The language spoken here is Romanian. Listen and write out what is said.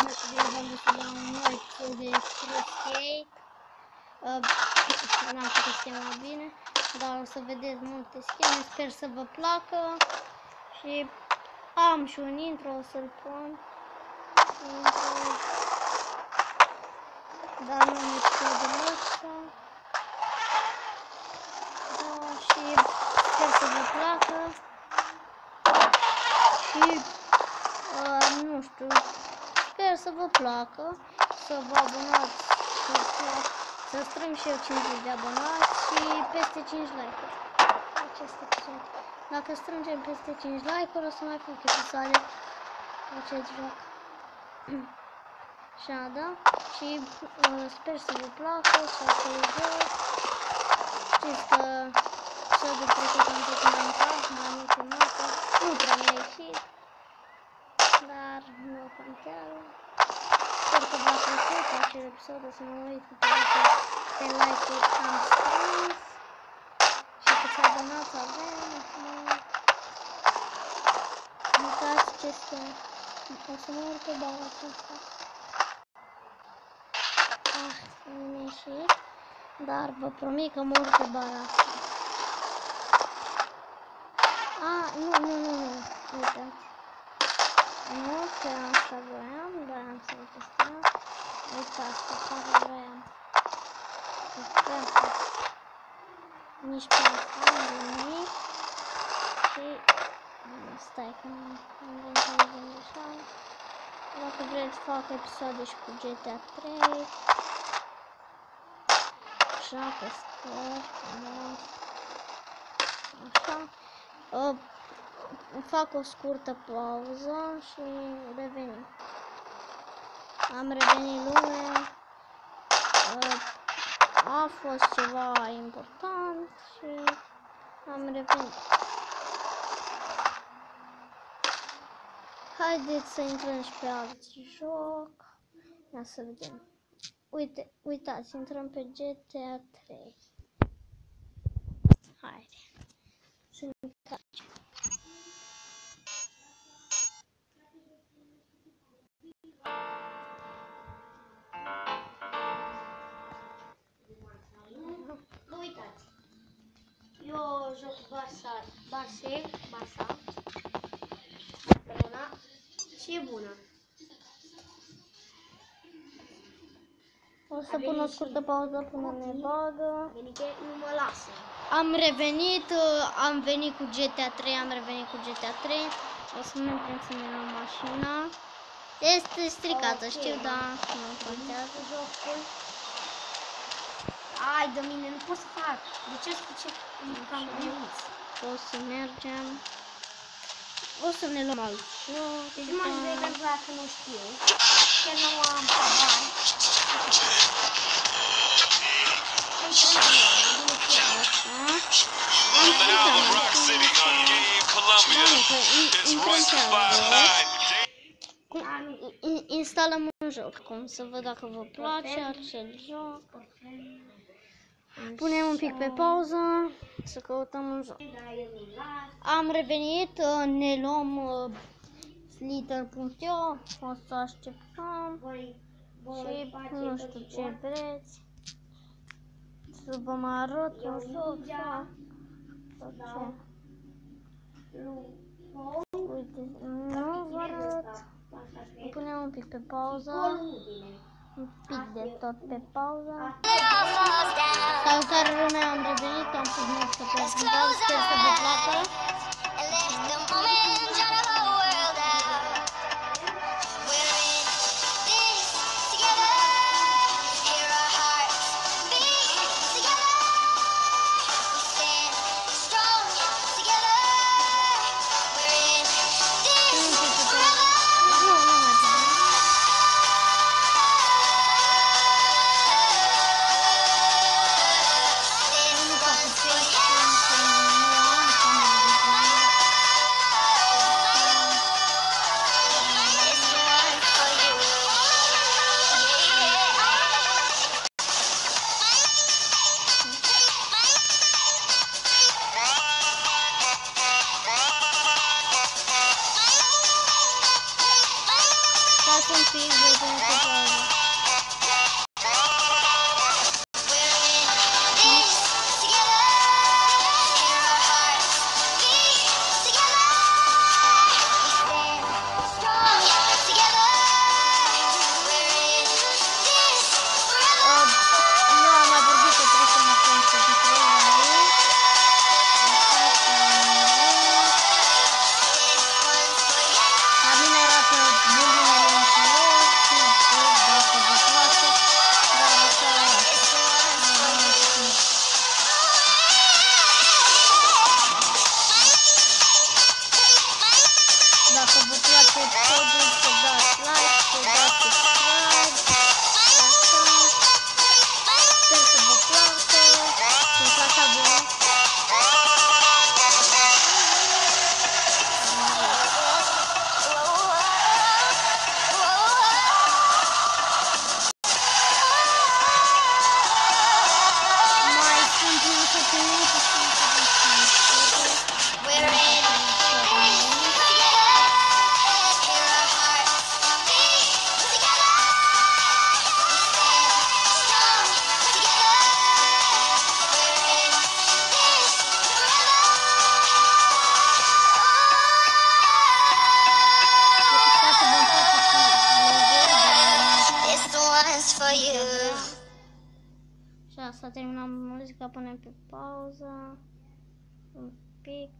v-am dus la un nou episod de Skate. N-am făcut schema bine, dar o să vedeți multe scheme, sper să vă placă. Și am și un intro, o să-l pun. Dar nu în episodul ăsta. Da, și sper să vă placă. Și nu știu, sper să vă placă, să vă abonați, să strâng și eu 50 de abonați și peste 5 like-uri acest episod. Dacă strângem peste 5 like-uri o să mai fac episoade acest joc. Așa, da? Și sper să vă placă și acest joc. Știți că episodul trecut am făcut Minecraft, mai multe mapă, nu prea mi-a ieșit, dar nu contează. Sper că v-a plăcut acel episod, o să mă uit câte like-uri am strâns și câți abonați avem. Uitați ce schemă, o să mă urc pe bara asta. Nu mi-a ieșit, dar vă promit că mă urc pe bara asta. Nu, uitați. Nu, pe asta voiam, dar am să vă testăm. Uitați, pe care voiam. Pe asta. Nici pe asta, nu nimic. Și stai că nu am venit așa. Dacă vreți, fac episoade și cu GTA 3. Așa, pe scări, așa. Fac o scurtă pauză și revenim. Am revenit lumea. A fost ceva important și am revenit. Haideți să intrăm și pe alt joc. Ia să vedem. Uitați, intrăm pe GTA 3. Haide. Să ne facem. Uitați. Eu joc Barça. Barcelona. Și e bună. O să pun o scurtă pauză până ne bagă. Nu mă lasă. Am revenit, am venit cu GTA 3, am revenit cu GTA 3. O să mergem să ne luăm mașina. Este stricată, okay, știu, dar nu contează. Jocul. Ai, de mine nu pot să fac. De ce spui ce cam greuț? O să mergem. O să ne luăm alt joc. Deci nu m-aș vrea că nu știu. Că nu am bani. Instalăm un joc, cum să văd dacă vă place acel joc. Punem un pic pe pauză, să căutăm un joc. Am revenit, ne luăm Slither.io, o să așteptăm și nu știu ce vreți. Să vă mai arăt un joc sau ce. Uite, nu vă arăt. Punem un pic pe pauză. Un pic de tot pe pauză. Salutare lumea, am revenit, am pus muzică pe fundal, sper să vă placă. Stați un pic, voi pune pe pauză. Nu am mai vorbit că trebuie să mă pun să distrez aici. La mine arată bulinele în culori, nu știu dacă vă place, dar așa arată. Dacă vă place episodul, să dați like, să dați subscribe. Sper să vă placă, să-mi faci abonat. Mai sunt niște minute și și asta terminăm muzica, punem pe pauză un pic.